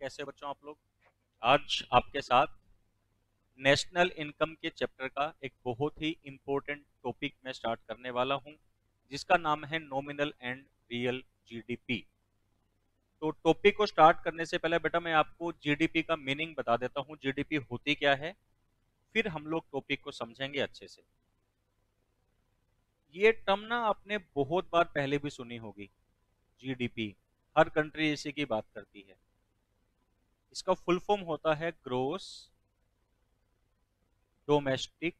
कैसे बच्चों आप लोग। आज आपके साथ नेशनल इनकम के चैप्टर का एक बहुत ही इम्पोर्टेंट टॉपिक मैं स्टार्ट करने वाला हूं, जिसका नाम है नॉमिनल एंड रियल जीडीपी। तो टॉपिक को स्टार्ट करने से पहले बेटा मैं आपको जीडीपी का मीनिंग बता देता हूं, जीडीपी होती क्या है, फिर हम लोग टॉपिक को समझेंगे अच्छे से। ये टर्म ना आपने बहुत बार पहले भी सुनी होगी, जीडीपी। हर कंट्री इसी की बात करती है। इसका फुल फॉर्म होता है ग्रोस डोमेस्टिक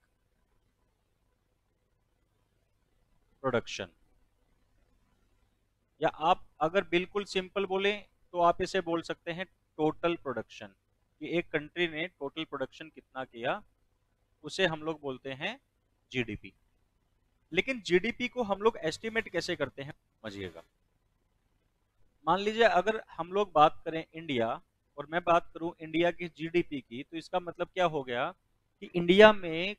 प्रोडक्शन, या आप अगर बिल्कुल सिंपल बोले तो आप इसे बोल सकते हैं टोटल प्रोडक्शन, कि एक कंट्री ने टोटल प्रोडक्शन कितना किया उसे हम लोग बोलते हैं जीडीपी। लेकिन जीडीपी को हम लोग एस्टिमेट कैसे करते हैं समझिएगा। मान लीजिए अगर हम लोग बात करें इंडिया और मैं बात करूं इंडिया की जीडीपी की, तो इसका मतलब क्या हो गया कि इंडिया में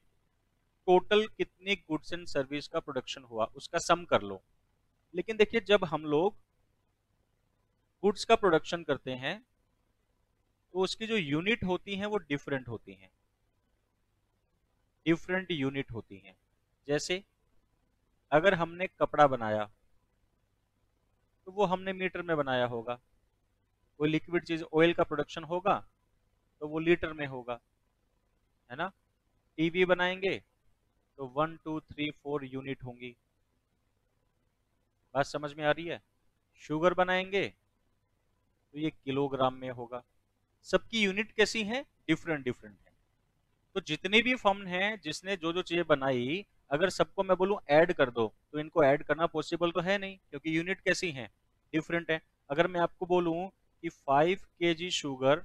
टोटल कितनी गुड्स एंड सर्विस का प्रोडक्शन हुआ उसका सम कर लो। लेकिन देखिए जब हम लोग गुड्स का प्रोडक्शन करते हैं तो उसकी जो यूनिट होती हैं वो डिफरेंट होती हैं, डिफरेंट यूनिट होती हैं। जैसे अगर हमने कपड़ा बनाया तो वो हमने मीटर में बनाया होगा, कोई लिक्विड चीज ऑयल का प्रोडक्शन होगा तो वो लीटर में होगा, है ना। टीवी बनाएंगे तो 1 2 3 4 यूनिट होंगी। बात समझ में आ रही है। शुगर बनाएंगे तो ये किलोग्राम में होगा। सबकी यूनिट कैसी है, डिफरेंट डिफरेंट है। तो जितनी भी फर्म है जिसने जो जो चीजें बनाई, अगर सबको मैं बोलूं ऐड कर दो तो इनको ऐड करना पॉसिबल तो है नहीं, क्योंकि यूनिट कैसी है, डिफरेंट है। अगर मैं आपको बोलूं कि 5 kg sugar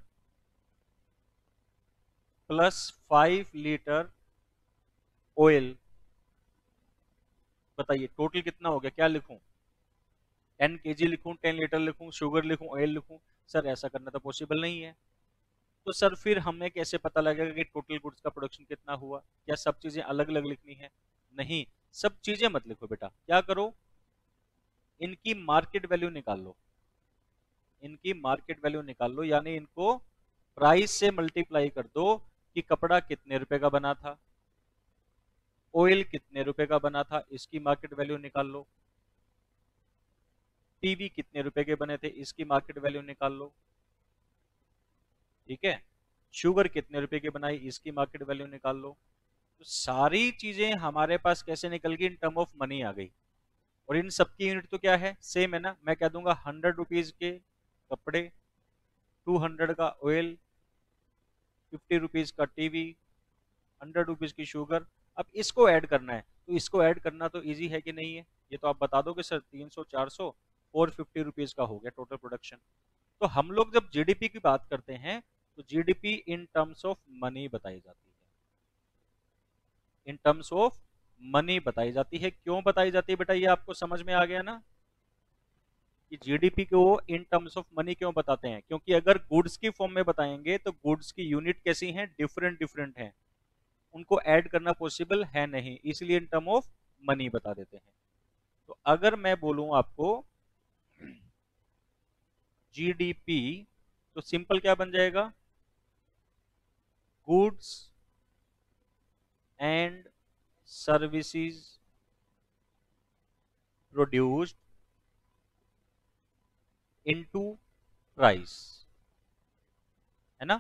plus 5 litre oil, बताइए टोटल कितना हो गया, क्या लिखूं, 10 kg लिखूं, 10 लीटर लिखूं, शुगर लिखूं, ऑयल लिखूं। सर ऐसा करना तो पॉसिबल नहीं है। तो सर फिर हमें कैसे पता लगेगा कि टोटल गुड्स का प्रोडक्शन कितना हुआ, क्या सब चीजें अलग अलग लिखनी है? नहीं, सब चीजें मत लिखो बेटा। क्या करो, इनकी मार्केट वैल्यू निकाल लो, इनकी मार्केट वैल्यू निकाल लो, यानी इनको प्राइस से मल्टीप्लाई कर दो कि कपड़ा कितने रुपए का बना था, ऑयल कितने रुपए का बना था, इसकी मार्केट वैल्यू निकाल लो। टीवी कितने रुपए के बने थे, इसकी मार्केट वैल्यू निकाल लो। ठीक है, शुगर कितने रुपए की बनाई, इसकी मार्केट वैल्यू निकाल लो। तो सारी चीजें हमारे पास कैसे निकल गई, इन टर्म ऑफ मनी आ गई। और इन सबकी यूनिट तो क्या है, सेम है ना। मैं कह दूंगा 100 रुपीज के कपड़े, 200 का ऑयल, 50 रुपीज का टीवी, 100 रुपीज की शुगर। अब इसको ऐड करना है, तो इसको ऐड करना तो इजी है कि नहीं है, ये तो आप बता दोगे सर 300 400 और 50 रुपीज का हो गया टोटल प्रोडक्शन। तो हम लोग जब जीडीपी की बात करते हैं तो GDP in terms of money बताई जाती है, इन टर्म्स ऑफ मनी बताई जाती है। क्यों बताई जाती है बेटा, ये आपको समझ में आ गया ना कि जीडीपी को इन टर्म्स ऑफ मनी क्यों बताते हैं। क्योंकि अगर गुड्स की फॉर्म में बताएंगे तो गुड्स की यूनिट कैसी हैं, डिफरेंट डिफरेंट हैं, उनको ऐड करना पॉसिबल है नहीं, इसलिए इन टर्म ऑफ मनी बता देते हैं। तो अगर मैं बोलूं आपको जीडीपी, तो सिंपल क्या बन जाएगा, goods and services produced into price, है ना।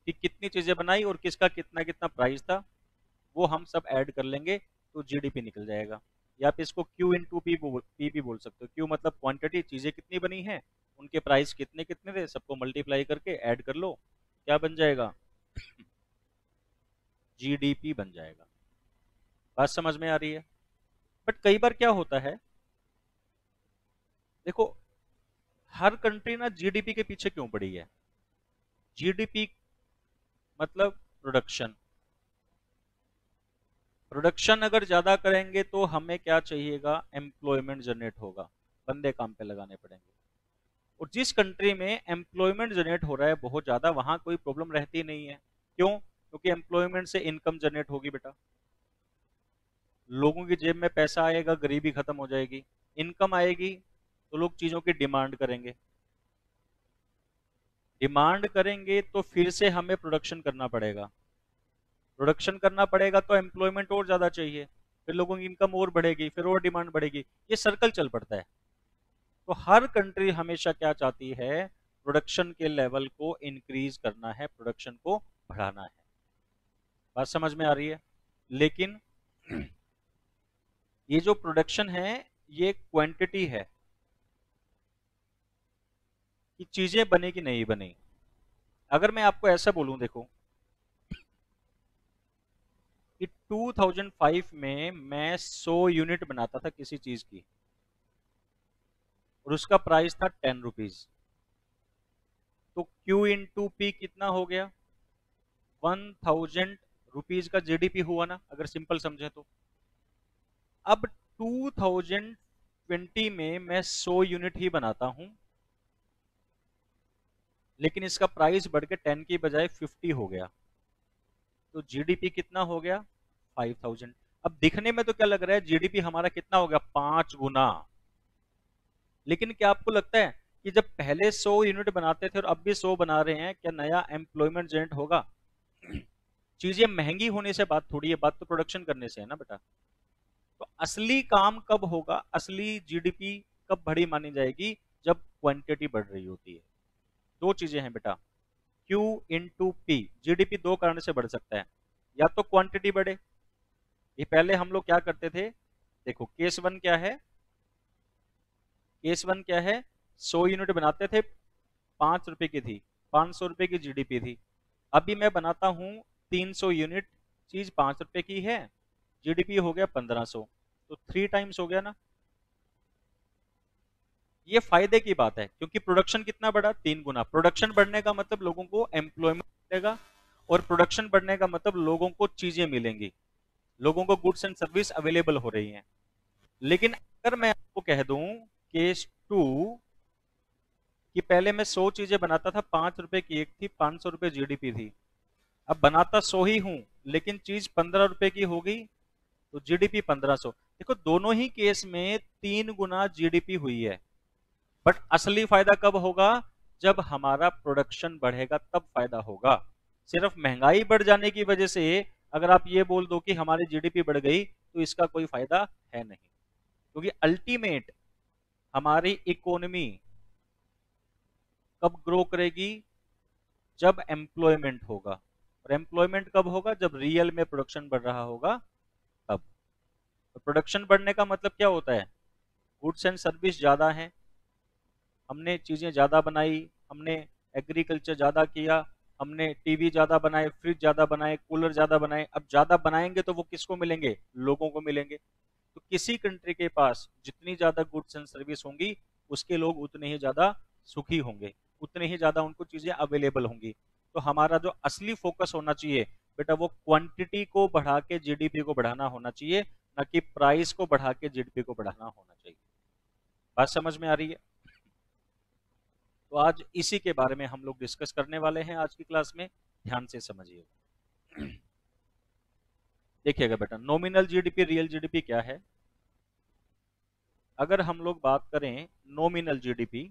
कि कितनी चीजें बनाई और किसका कितना कितना प्राइस था, वो हम सब ऐड कर लेंगे तो जीडीपी निकल जाएगा। या आप इसको क्यू इंटू पी भी बोल सकते हो। क्यू मतलब क्वांटिटी, चीजें कितनी बनी है, उनके प्राइस कितने कितने थे, सबको मल्टीप्लाई करके ऐड कर लो, क्या बन जाएगा, जीडीपी बन जाएगा। बात समझ में आ रही है। बट कई बार क्या होता है, देखो हर कंट्री ना जीडीपी के पीछे क्यों पड़ी है। जीडीपी मतलब प्रोडक्शन, प्रोडक्शन अगर ज्यादा करेंगे तो हमें क्या चाहिएगा, एम्प्लॉयमेंट जनरेट होगा, बंदे काम पे लगाने पड़ेंगे। और जिस कंट्री में एम्प्लॉयमेंट जनरेट हो रहा है बहुत ज्यादा, वहां कोई प्रॉब्लम रहती नहीं है। क्यों, क्योंकि एम्प्लॉयमेंट से इनकम जनरेट होगी बेटा, लोगों की जेब में पैसा आएगा, गरीबी खत्म हो जाएगी, इनकम आएगी तो लोग चीजों की डिमांड करेंगे। डिमांड करेंगे तो फिर से हमें प्रोडक्शन करना पड़ेगा, प्रोडक्शन करना पड़ेगा तो एम्प्लॉयमेंट और ज्यादा चाहिए, फिर लोगों की इनकम और बढ़ेगी, फिर और डिमांड बढ़ेगी, ये सर्कल चल पड़ता है। तो हर कंट्री हमेशा क्या चाहती है, प्रोडक्शन के लेवल को इंक्रीज करना है, प्रोडक्शन को बढ़ाना है। बात समझ में आ रही है? लेकिन ये जो प्रोडक्शन है ये क्वांटिटी है कि चीजें बने कि नहीं बनी। अगर मैं आपको ऐसा बोलूं, देखो कि 2005 में मैं 100 यूनिट बनाता था किसी चीज की और उसका प्राइस था 10 रुपीज, तो Q इंटू पी कितना हो गया, 1000 रुपीज का जीडीपी हुआ ना, अगर सिंपल समझे तो। अब 2020 में मैं 100 यूनिट ही बनाता हूं, लेकिन इसका प्राइस बढ़ के 10 की बजाय 50 हो गया, तो जीडीपी कितना हो गया, 5000। अब दिखने में तो क्या लग रहा है, जीडीपी हमारा कितना हो गया, 5 गुना। लेकिन क्या आपको लगता है कि जब पहले 100 यूनिट बनाते थे और अब भी 100 बना रहे हैं, क्या नया एम्प्लॉयमेंट जनरेट होगा? चीजें महंगी होने से बात थोड़ी है, बात तो प्रोडक्शन करने से है ना बेटा। तो असली काम कब होगा, असली जीडीपी कब बड़ी मानी जाएगी, जब क्वांटिटी बढ़ रही होती है। दो चीजें हैं बेटा, Q इंटू पी। जीडीपी दो कारण से बढ़ सकता है, या तो क्वांटिटी बढ़े, ये पहले हम लोग क्या करते थे, देखो केस वन क्या है, केस वन क्या है, 100 यूनिट बनाते थे, 5 रुपए की थी, 500 रुपए की जीडीपी थी। अभी मैं बनाता हूं 300 यूनिट, चीज 5 रुपए की है, जीडीपी हो गया 1500, तो 3 टाइम्स हो गया ना। ये फायदे की बात है, क्योंकि प्रोडक्शन कितना बढ़ा, 3 गुना। प्रोडक्शन बढ़ने का मतलब लोगों को एम्प्लॉयमेंट मिलेगा, और प्रोडक्शन बढ़ने का मतलब लोगों को चीजें मिलेंगी, लोगों को गुड्स एंड सर्विस अवेलेबल हो रही हैं। लेकिन अगर मैं आपको कह दूं केस टू, कि पहले मैं 100 चीजें बनाता था, 5 रुपए की एक थी, 500 रुपए जीडीपी थी, अब बनाता 100 ही हूं, लेकिन चीज 15 रुपए की हो गई, तो जीडीपी 1500। देखो दोनों ही केस में 3 गुना जीडीपी हुई है। बट असली फायदा कब होगा, जब हमारा प्रोडक्शन बढ़ेगा तब फायदा होगा। सिर्फ महंगाई बढ़ जाने की वजह से अगर आप ये बोल दो कि हमारी जीडीपी बढ़ गई, तो इसका कोई फायदा है नहीं, क्योंकि अल्टीमेट हमारी इकोनॉमी कब ग्रो करेगी, जब एम्प्लॉयमेंट होगा। और एम्प्लॉयमेंट कब होगा, जब रियल में प्रोडक्शन बढ़ रहा होगा तब। तो प्रोडक्शन बढ़ने का मतलब क्या होता है, गुड्स एंड सर्विस ज्यादा है, हमने चीजें ज्यादा बनाई, हमने एग्रीकल्चर ज्यादा किया, हमने टीवी ज्यादा बनाए, फ्रिज ज्यादा बनाए, कूलर ज्यादा बनाए। अब ज्यादा बनाएंगे तो वो किसको मिलेंगे, लोगों को मिलेंगे। तो किसी कंट्री के पास जितनी ज्यादा गुड्स एंड सर्विस होंगी, उसके लोग उतने ही ज्यादा सुखी होंगे, उतने ही ज्यादा उनको चीजें अवेलेबल होंगी। तो हमारा जो असली फोकस होना चाहिए बेटा, वो क्वांटिटी को बढ़ा के जीडीपी को बढ़ाना होना चाहिए, ना कि प्राइस को बढ़ा के जीडीपी को बढ़ाना होना चाहिए। बात समझ में आ रही है? तो आज इसी के बारे में हम लोग डिस्कस करने वाले हैं आज की क्लास में, ध्यान से समझिएगा। देखिएगा बेटा, नॉमिनल जीडीपी रियल जीडीपी क्या है। अगर हम लोग बात करें नॉमिनल जीडीपी,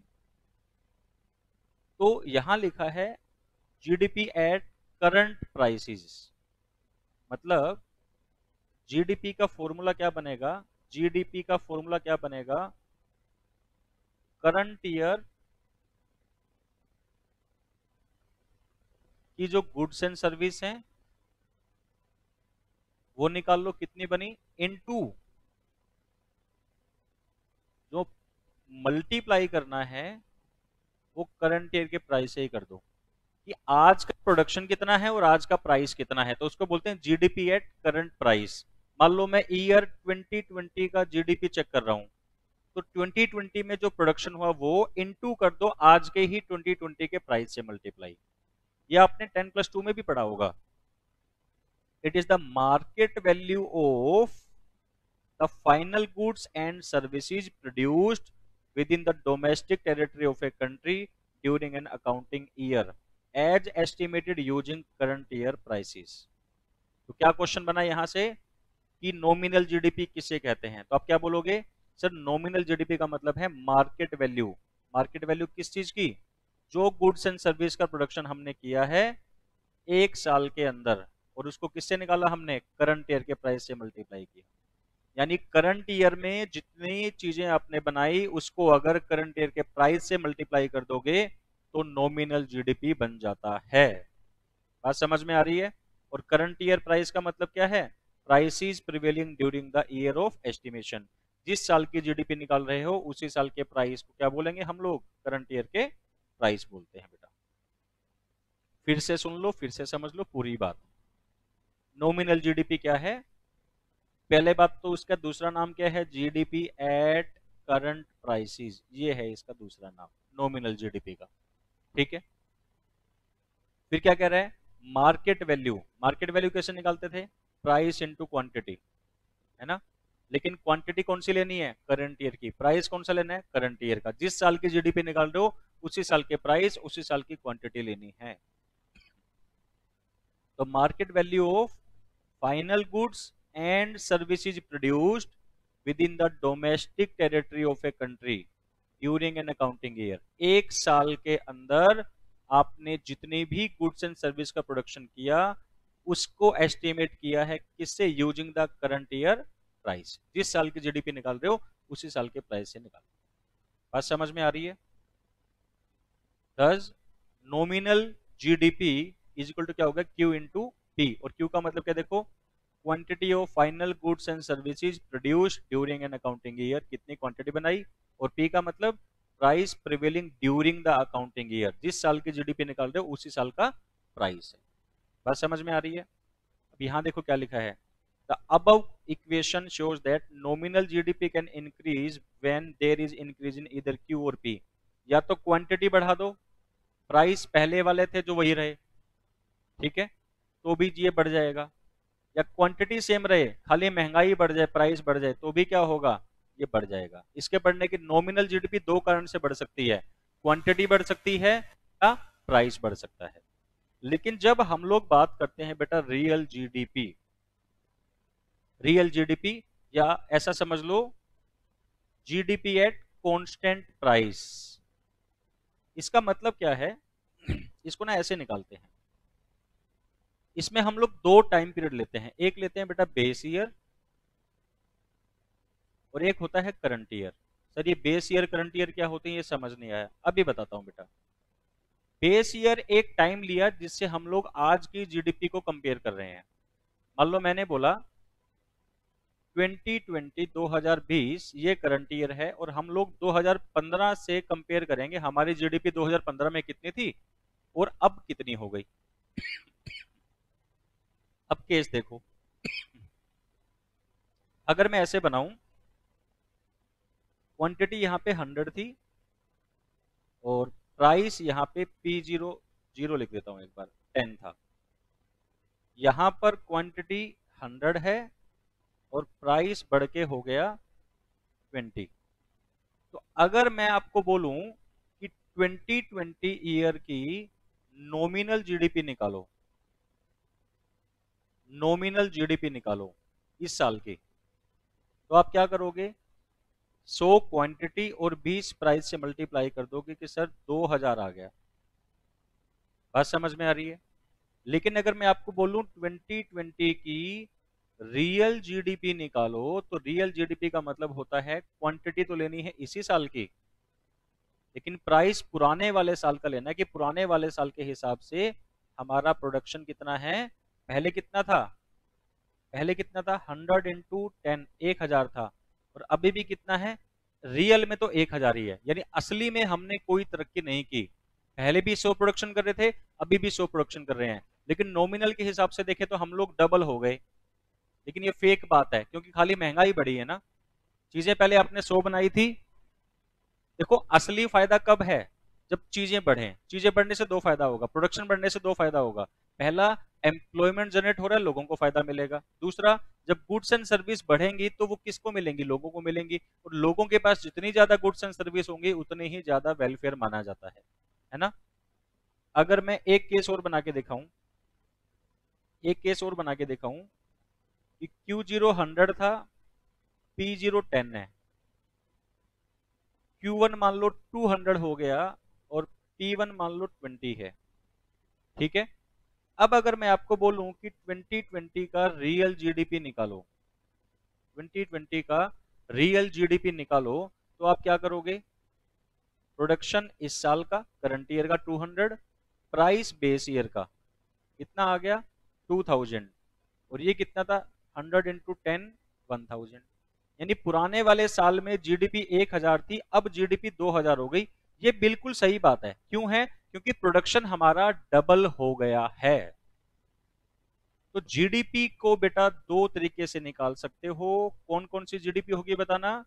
तो यहां लिखा है जीडीपी एट करंट प्राइसेस। मतलब जीडीपी का फॉर्मूला क्या बनेगा, जीडीपी का फॉर्मूला क्या बनेगा, करंट ईयर की जो गुड्स एंड सर्विस हैं वो निकाल लो कितनी बनी, इनटू जो मल्टीप्लाई करना है वो करंट ईयर के प्राइस से ही कर दो, कि आज का प्रोडक्शन कितना है और आज का प्राइस कितना है, तो उसको बोलते हैं जीडीपी एट करंट प्राइस। मान लो मैं ईयर 2020 का जीडीपी चेक कर रहा हूं, तो 2020 में जो प्रोडक्शन हुआ वो इनटू कर दो आज के ही 2020 के प्राइस से मल्टीप्लाई। ये आपने 10+2 में भी पढ़ा होगा। It is the market value of the final goods and services produced within the domestic territory of a country during an accounting year as estimated using current year prices। तो क्या question बना यहां से कि नॉमिनल जीडीपी किसे कहते हैं, तो आप क्या बोलोगे, सर नॉमिनल जीडीपी का मतलब है मार्केट वैल्यू। मार्केट वैल्यू किस चीज की, जो गुड्स एंड सर्विस का प्रोडक्शन हमने किया है 1 साल के अंदर, और उसको किससे निकाला हमने, करंट ईयर के प्राइस से मल्टीप्लाई किया। यानी करंट ईयर में जितनी चीजें आपने बनाई उसको अगर करंट ईयर के प्राइस से मल्टीप्लाई कर दोगे तो नॉमिनल जीडीपी बन जाता है। बात समझ में आ रही है? और करंट ईयर प्राइस का मतलब क्या है, prices prevailing during the year of estimation. जिस साल की जीडीपी निकाल रहे हो उसी साल के प्राइस को क्या बोलेंगे हम लोग, करंट ईयर के प्राइस बोलते हैं बेटा। फिर से सुन लो, फिर से समझ लो पूरी बात। नॉमिनल जीडीपी क्या है, पहले बात तो उसका दूसरा नाम क्या है, जीडीपी एट करंट प्राइसेस, ये है इसका दूसरा नाम नॉमिनल जीडीपी का। ठीक है, फिर क्या कह रहा है, मार्केट वैल्यू। मार्केट वैल्यू कैसे निकालते थे, प्राइस इनटू क्वांटिटी, है ना। लेकिन क्वांटिटी कौन सी लेनी है, करंट ईयर की। प्राइस कौन सा लेना है, करंट ईयर का। जिस साल की जीडीपी निकाल रहे हो उसी साल के प्राइस उसी साल की क्वांटिटी लेनी है। तो market value of final goods and services produced within the domestic territory of a country during an accounting year. 1 साल के अंदर आपने जितनी भी गुड्स एंड सर्विस का प्रोडक्शन किया उसको एस्टिमेट किया है किससे, using the current year price. जिस साल की जीडीपी निकाल रहे हो उसी साल के प्राइस से निकाल। बात समझ में आ रही है? दस nominal GDP is equal to क्या होगा, क्यू इंटू पी। और क्यू का मतलब क्या देखो, quantity of final goods and services produced during an accounting year, कितनी क्वांटिटी बनाई। और पी का मतलब price prevailing during the accounting year, जिस साल की जीडीपी निकाल रहे हो उसी साल का प्राइस है। बात समझ में आ रही है? अब यहां देखो क्या लिखा है, the above equation shows that nominal GDP can increase when there is increase in either Q और पी। या तो क्वांटिटी बढ़ा दो, प्राइस पहले वाले थे जो वही रहे, ठीक है, तो भी ये बढ़ जाएगा। या क्वांटिटी सेम रहे, खाली महंगाई बढ़ जाए, प्राइस बढ़ जाए, तो भी क्या होगा, ये बढ़ जाएगा। इसके बढ़ने की नॉमिनल जीडीपी दो कारण से बढ़ सकती है, क्वांटिटी बढ़ सकती है या प्राइस बढ़ सकता है। लेकिन जब हम लोग बात करते हैं बेटा रियल जीडीपी, रियल जीडीपी या ऐसा समझ लो जीडीपी एट कांस्टेंट प्राइस, इसका मतलब क्या है, इसको ना ऐसे निकालते हैं। इसमें हम लोग दो टाइम पीरियड लेते हैं, एक लेते हैं बेटा बेस ईयर और एक होता है करंट ईयर। सर ये बेस ईयर करंट ईयर क्या होते हैं, ये समझ नहीं आया, अभी बताता हूं बेटा। बेस ईयर एक टाइम लिया जिससे हम लोग आज की जीडीपी को कंपेयर कर रहे हैं। मान लो मैंने बोला 2020 ये करंट ईयर है और हम लोग 2015 से कंपेयर करेंगे हमारी जीडीपी 2015 में कितनी थी और अब कितनी हो गई। अब केस देखो, अगर मैं ऐसे बनाऊं, क्वांटिटी यहां पे 100 थी और प्राइस यहां पे P00 लिख देता हूं एक बार, 10 था। यहां पर क्वांटिटी 100 है और प्राइस बढ़ के हो गया 20। तो अगर मैं आपको बोलूं कि 2020 ईयर की नॉमिनल जीडीपी निकालो, नॉमिनल जीडीपी निकालो इस साल की, तो आप क्या करोगे, 100 क्वांटिटी और 20 प्राइस से मल्टीप्लाई कर दोगे कि सर 2000 आ गया। बात समझ में आ रही है? लेकिन अगर मैं आपको बोलूं 2020 की रियल जीडीपी निकालो, तो रियल जीडीपी का मतलब होता है क्वांटिटी तो लेनी है इसी साल की, लेकिन प्राइस पुराने वाले साल का लेना है कि पुराने वाले साल के हिसाब से हमारा प्रोडक्शन कितना है, पहले कितना था, पहले कितना था 100 इंटू 10, 1000 था, और अभी भी कितना है, रियल में तो 1000 ही है। यानी असली में हमने कोई तरक्की नहीं की, पहले भी 100 प्रोडक्शन कर रहे थे, अभी भी 100 प्रोडक्शन कर रहे हैं, लेकिन नॉमिनल के हिसाब से देखें तो हम लोग डबल हो गए। लेकिन ये फेक बात है क्योंकि खाली महंगाई बढ़ी है ना, चीजें पहले आपने 100 बनाई थी। देखो असली फायदा कब है, जब चीजें बढ़े, चीजें बढ़ने से दो फायदा होगा, प्रोडक्शन बढ़ने से दो फायदा होगा। पहला, एम्प्लॉयमेंट जनरेट हो रहा है, लोगों को फायदा मिलेगा। दूसरा, जब गुड्स एंड सर्विस बढ़ेंगी तो वो किसको मिलेंगी, लोगों को मिलेंगी, और लोगों के पास जितनी ज्यादा गुड्स एंड सर्विस होंगी उतनी ही ज्यादा वेलफेयर माना जाता है ना। अगर मैं एक केस और बना के दिखाऊं, एक केस और बना के दिखाऊं कि Q0 100 था, P0 10 है, Q1 मान लो 200 हो गया और P1 मान लो 20 है, ठीक है। अब अगर मैं आपको बोलूं कि 2020 का रियल जीडीपी निकालो, 2020 का रियल जीडीपी निकालो, तो आप क्या करोगे? प्रोडक्शन इस साल का करंट ईयर का 200, प्राइस बेस ईयर का कितना आ गया 2000, और ये कितना था 100 इंटू 10 1000। यानी पुराने वाले साल में जीडीपी 1000 थी, अब जीडीपी 2000 हो गई। ये बिल्कुल सही बात है। क्यों है? क्योंकि प्रोडक्शन हमारा डबल हो गया है। तो जीडीपी को बेटा दो तरीके से निकाल सकते हो। कौन कौन सी जीडीपी होगी बताना?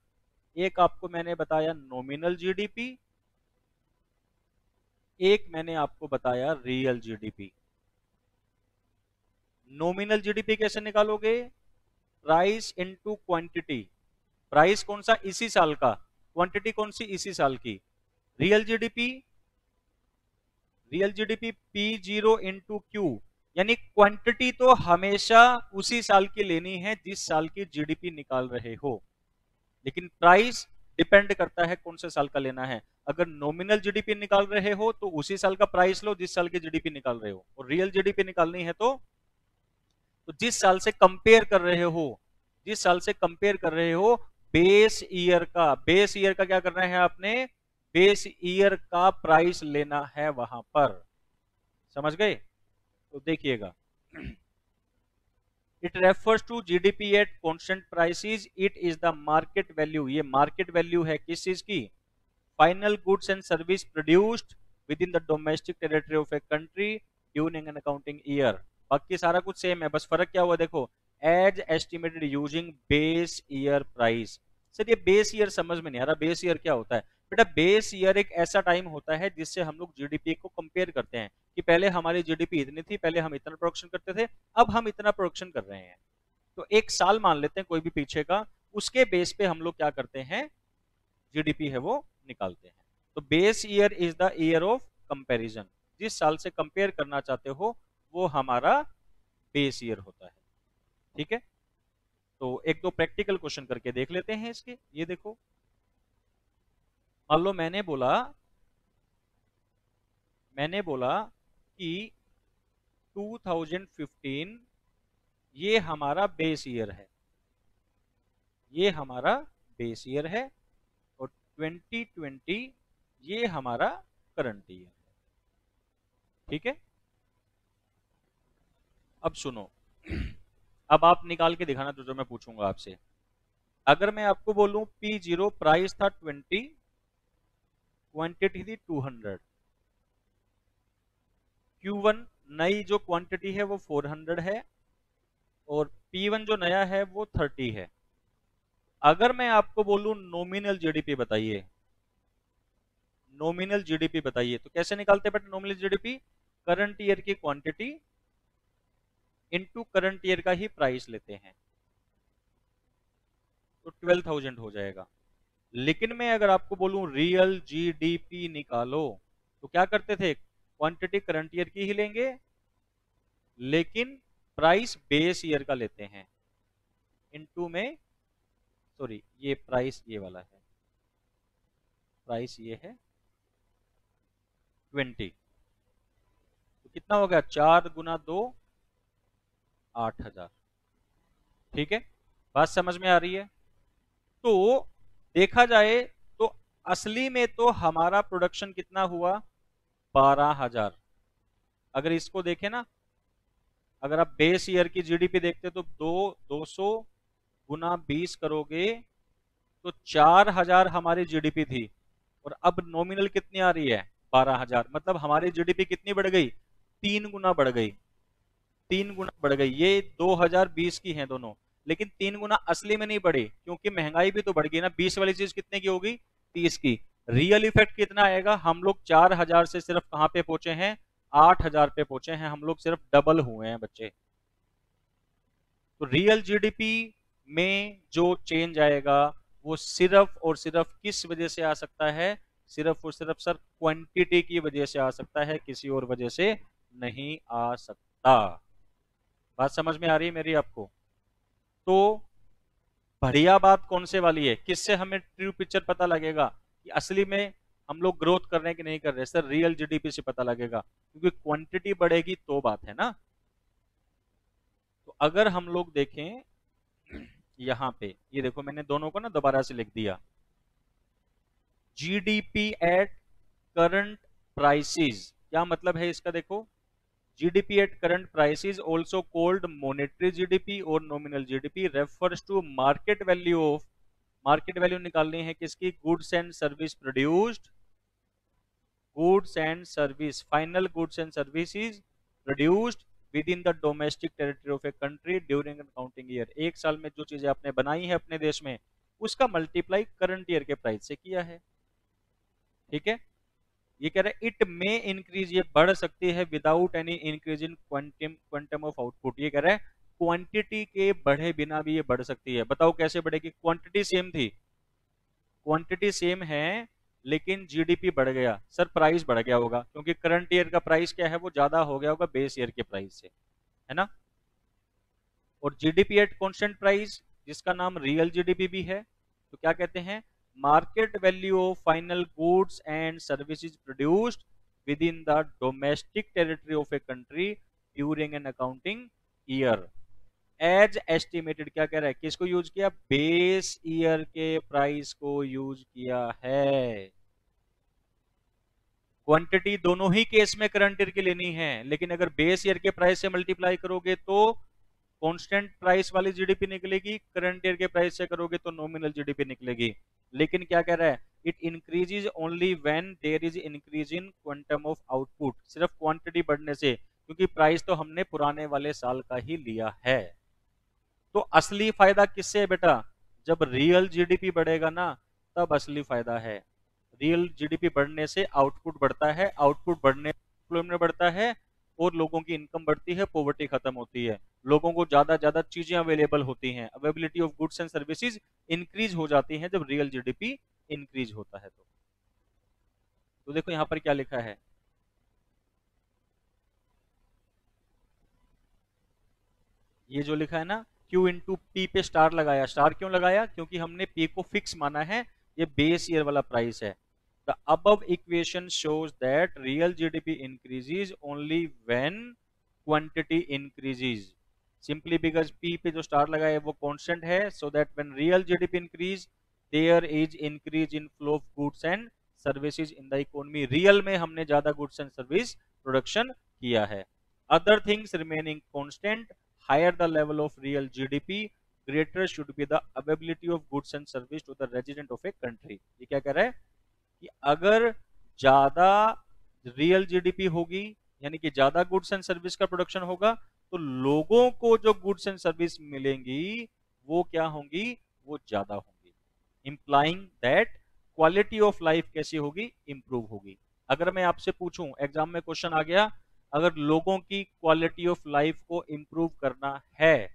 एक आपको मैंने बताया नॉमिनल जीडीपी, एक मैंने आपको बताया रियल जीडीपी। नॉमिनल जीडीपी कैसे निकालोगे? Price into quantity. प्राइस कौन सा? इसी साल का। क्वांटिटी कौन सी? इसी साल की। Real GDP, real GDP P0 into Q. यानी क्वांटिटी तो हमेशा उसी साल की लेनी है जिस साल की जीडीपी निकाल रहे हो, लेकिन प्राइस डिपेंड करता है कौन से साल का लेना है। अगर नॉमिनल जीडीपी निकाल रहे हो तो उसी साल का प्राइस लो जिस साल की जीडीपी निकाल रहे हो, और रियल जीडीपी निकालनी है तो जिस साल से कंपेयर कर रहे हो, जिस साल से कंपेयर कर रहे हो बेस ईयर का, बेस ईयर का क्या करना है आपने? बेस ईयर का प्राइस लेना है वहां पर। समझ गए? तो देखिएगा, it refers to GDP at constant prices, it is the market value. ये मार्केट वैल्यू है किस चीज की? Final goods and service produced within the domestic territory of a country during an accounting year. बाकी सारा कुछ same है, बस फर्क क्या हुआ देखो, as estimated using base year price. Sir ये बेस ईयर समझ में नहीं आ रहा, बेस ईयर क्या होता है? बेटा बेस ईयर एक ऐसा टाइम होता है जिससे हम लोग जीडीपी को कंपेयर करते हैं कि पहले हमारी जीडीपी इतनी थी, पहले हम इतना प्रोडक्शन करते थे, अब हम इतना प्रोडक्शन कर रहे हैं। तो एक साल मान लेते हैं कोई भी पीछे का, उसके बेस पे हम लोग क्या करते हैं? जीडीपी है वो निकालते हैं। तो base year is the year of comparison. जिस साल से कंपेयर करना चाहते हो वो हमारा बेस ईयर होता है। ठीक है, तो एक दो प्रैक्टिकल क्वेश्चन करके देख लेते हैं इसके। ये देखो, मान लो मैंने बोला कि 2015 ये हमारा बेस ईयर है, ये हमारा बेस ईयर है, और 2020 ये हमारा करंट ईयर है। ठीक है, अब सुनो, अब आप निकाल के दिखाना जो मैं पूछूंगा आपसे। अगर मैं आपको बोलूं P0 प्राइस था 20, क्वांटिटी थी 200, Q1 नई जो क्वांटिटी है वो 400 है, और P1 जो नया है वो 30 है। अगर मैं आपको बोलूं नॉमिनल जीडीपी बताइए, नॉमिनल जीडीपी बताइए, तो कैसे निकालते हैं बेटा नॉमिनल जीडीपी? करंट ईयर की क्वांटिटी इनटू करंट ईयर का ही प्राइस लेते हैं, तो 12,000 हो जाएगा। लेकिन मैं अगर आपको बोलूं रियल जीडीपी निकालो, तो क्या करते थे? क्वांटिटी करंट ईयर की ही लेंगे, लेकिन प्राइस बेस ईयर का लेते हैं, इनटू में, सॉरी ये प्राइस ये वाला है, प्राइस ये है 20, तो कितना हो गया? 4 गुना 2 8,000। ठीक है, बात समझ में आ रही है? तो देखा जाए तो असली में तो हमारा प्रोडक्शन कितना हुआ? 12,000। अगर इसको देखें ना, अगर आप बेस ईयर की जीडीपी देखते तो 200 गुना 20 करोगे तो 4,000 हमारी जीडीपी थी, और अब नॉमिनल कितनी आ रही है? 12,000। मतलब हमारी जीडीपी कितनी बढ़ गई? 3 गुना बढ़ गई, 3 गुना बढ़ गई। ये 2020 की हैं दोनों, लेकिन 3 गुना असली में नहीं बढ़ी, क्योंकि महंगाई भी तो बढ़ गई ना। 20 वाली चीज कितने की होगी? 30 की। रियल इफेक्ट कितना आएगा? हम लोग 4,000 से सिर्फ कहां पे पहुंचे हैं? 8,000 पे पहुंचे हैं। हम लोग सिर्फ डबल हुए हैं बच्चे। तो रियल जीडीपी में जो चेंज आएगा वो सिर्फ और सिर्फ किस वजह से आ सकता है? सिर्फ और सिर्फ सर क्वांटिटी की वजह से आ सकता है, किसी और वजह से नहीं आ सकता। बात समझ में आ रही है मेरी आपको? तो बढ़िया बात कौन से वाली है? किससे हमें ट्रू पिक्चर पता लगेगा कि असली में हम लोग ग्रोथ कर रहे हैं कि नहीं कर रहे? सर रियल जीडीपी से पता लगेगा, क्योंकि क्वांटिटी बढ़ेगी तो बात है ना। तो अगर हम लोग देखें यहाँ पे, ये देखो मैंने दोनों को ना दोबारा से लिख दिया, जीडीपी एट करंट प्राइसेस, क्या मतलब है इसका? देखो, GDP at current prices also called monetary GDP और nominal GDP refers to market value of, market value निकालनी है किसकी? Goods and service produced, goods and service, final goods and services produced within the domestic territory of a country during an counting year. एक साल में जो चीजें आपने बनाई है अपने देश में, उसका मल्टीप्लाई करंट ईयर के प्राइस से किया है। ठीक है, ये कह रहा है इट मे इंक्रीज, ये बढ़ सकती है without any increase in quantum of output. ये कह रहा है क्वांटिटी के बढ़े बिना भी ये बढ़ सकती है। बताओ कैसे बढ़ेगी? क्वांटिटी सेम थी, क्वांटिटी सेम है, लेकिन जीडीपी बढ़ गया। सर प्राइस बढ़ गया होगा, क्योंकि करंट ईयर का प्राइस क्या है? वो ज्यादा हो गया होगा बेस ईयर के प्राइस से, है ना। और जीडीपी एट कांस्टेंट प्राइस, जिसका नाम रियल जीडीपी भी है, तो क्या कहते हैं? Market value of final goods and services produced within the domestic territory of a country during an accounting year as estimated. क्या कह रहा है? किसको यूज किया? बेस ईयर के प्राइस को यूज किया है। क्वांटिटी दोनों ही केस में करंट ईयर की लेनी है, लेकिन अगर बेस ईयर के प्राइस से मल्टीप्लाई करोगे तो कांस्टेंट प्राइस वाली जीडीपी निकलेगी, करंट ईयर के प्राइस से करोगे तो नॉमिनल जीडीपी निकलेगी। लेकिन क्या कह रहा है? It increases only when there is increase in quantum of output, सिर्फ क्वांटिटी बढ़ने से, क्योंकि प्राइस तो हमने पुराने वाले साल का ही लिया है। तो असली फायदा किससे है बेटा? जब रियल जीडीपी बढ़ेगा ना, तब असली फायदा है। रियल जीडीपी बढ़ने से आउटपुट बढ़ता है, आउटपुट बढ़ने से एम्प्लॉयमेंट बढ़ता है, और लोगों की इनकम बढ़ती है, पॉवर्टी खत्म होती है, लोगों को ज्यादा ज्यादा चीजें अवेलेबल होती हैं, availability of goods and services increase हो जाती है जब रियल जीडीपी इंक्रीज होता है। तो देखो यहाँ पर क्या लिखा है, ये जो लिखा है ना, Q इंटू पी पे स्टार लगाया। स्टार क्यों लगाया? क्योंकि हमने P को फिक्स माना है, ये बेस ईयर वाला प्राइस है। The above equation shows that real GDP increases only when quantity increases, simply because P पे जो स्टार लगाया है वो कांस्टेंट है, so that when real GDP increase their is increase in flow of goods and services in the economy. Real में हमने ज्यादा goods and service production किया है। Other things remaining constant, higher the level of real GDP, greater should be the availability of goods and service to the resident of a country। ये क्या कह रहा है कि अगर ज्यादा रियल जीडीपी होगी, यानी कि ज्यादा गुड्स एंड सर्विस का प्रोडक्शन होगा, तो लोगों को जो गुड्स एंड सर्विस मिलेंगी वो क्या होंगी? वो ज्यादा होंगी, इंप्लाइंग दैट क्वालिटी ऑफ लाइफ कैसी होगी? इंप्रूव होगी। अगर मैं आपसे पूछूं, एग्जाम में क्वेश्चन आ गया, अगर लोगों की क्वालिटी ऑफ लाइफ को इंप्रूव करना है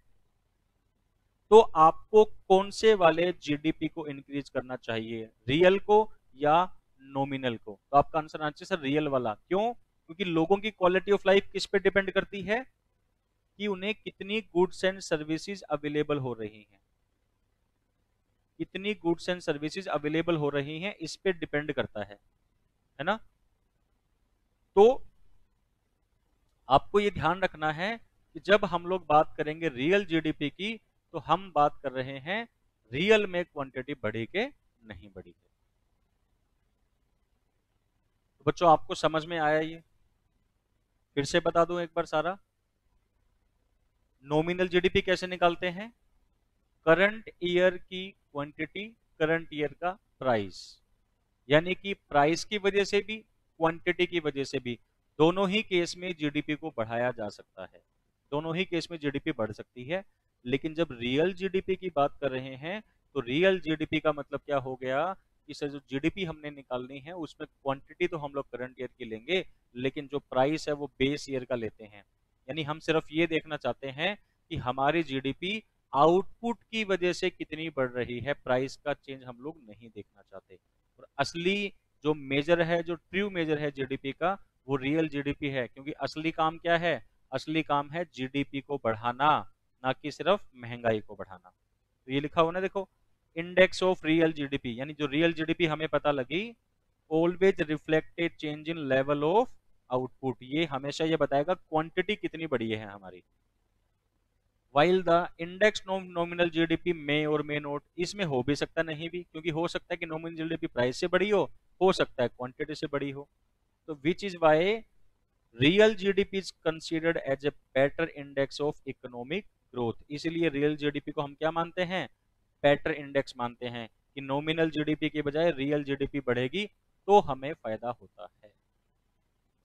तो आपको कौन से वाले जीडीपी को इंक्रीज करना चाहिए, रियल को या नॉमिनल को? तो आपका आंसर आना चाहिए सर रियल वाला। क्यों? क्योंकि लोगों की क्वालिटी ऑफ लाइफ किस पे डिपेंड करती है? कि उन्हें कितनी गुड्स एंड सर्विसेज अवेलेबल हो रही हैं, कितनी गुड्स एंड सर्विसेज अवेलेबल हो रही हैं, इस पे डिपेंड करता है ना। तो आपको ये ध्यान रखना है कि जब हम लोग बात करेंगे रियल जीडीपी की, तो हम बात कर रहे हैं रियल में क्वांटिटी बढ़ी के नहीं बढ़ी के। तो बच्चों आपको समझ में आया? ये फिर से बता दूं एक बार सारा। नॉमिनल जीडीपी कैसे निकालते हैं? करंट ईयर की क्वांटिटी, करंट ईयर का प्राइस, यानी कि प्राइस की वजह से भी क्वांटिटी की वजह से भी, दोनों ही केस में जीडीपी को बढ़ाया जा सकता है, दोनों ही केस में जीडीपी बढ़ सकती है। लेकिन जब रियल जीडीपी की बात कर रहे हैं, तो रियल जीडीपी का मतलब क्या हो गया कि सर जो जीडीपी हमने निकालनी है उसमें क्वांटिटी तो हम लोग करंट ईयर की लेंगे, लेकिन जो प्राइस है वो बेस ईयर का लेते हैं। यानी हम सिर्फ ये देखना चाहते हैं कि हमारी जीडीपी आउटपुट की वजह से कितनी बढ़ रही है, प्राइस का चेंज हम लोग नहीं देखना चाहते। और असली जो मेजर है, जो ट्रू मेजर है जीडीपी का, वो रियल जीडीपी है, क्योंकि असली काम क्या है? असली काम है जीडीपी को बढ़ाना, ना कि सिर्फ महंगाई को बढ़ाना। तो ये लिखा हुआ ना देखो, इंडेक्स ऑफ रियल जीडीपी, यानी जो रियल जीडीपी हमें पता लगी always reflect A change in level of output, ये हमेशा ये बताएगा क्वांटिटी कितनी बड़ी है हमारी। While the index nominal GDP में और मे नोट, इसमें हो भी सकता नहीं भी, क्योंकि हो सकता है कि नॉमिनल जीडीपी प्राइस से बड़ी हो सकता है क्वांटिटी से बड़ी हो। तो which is why real GDP is considered as a better index of economic growth, इसीलिए रियल जीडीपी को हम क्या मानते हैं, बेटर इंडेक्स मानते हैं, कि नॉमिनल जीडीपी के बजाय रियल जीडीपी बढ़ेगी तो हमें फायदा होता है।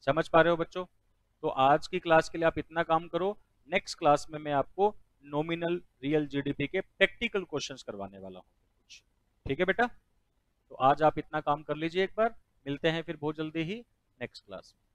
समझ पा रहे हो बच्चों? तो आज की क्लास के लिए आप इतना काम करो, नेक्स्ट क्लास में मैं आपको नॉमिनल रियल जीडीपी के प्रैक्टिकल क्वेश्चंस करवाने वाला हूँ कुछ। ठीक है बेटा? तो आज आप इतना काम कर लीजिए एक बार, मिलते हैं फिर बहुत जल्दी ही नेक्स्ट क्लास में।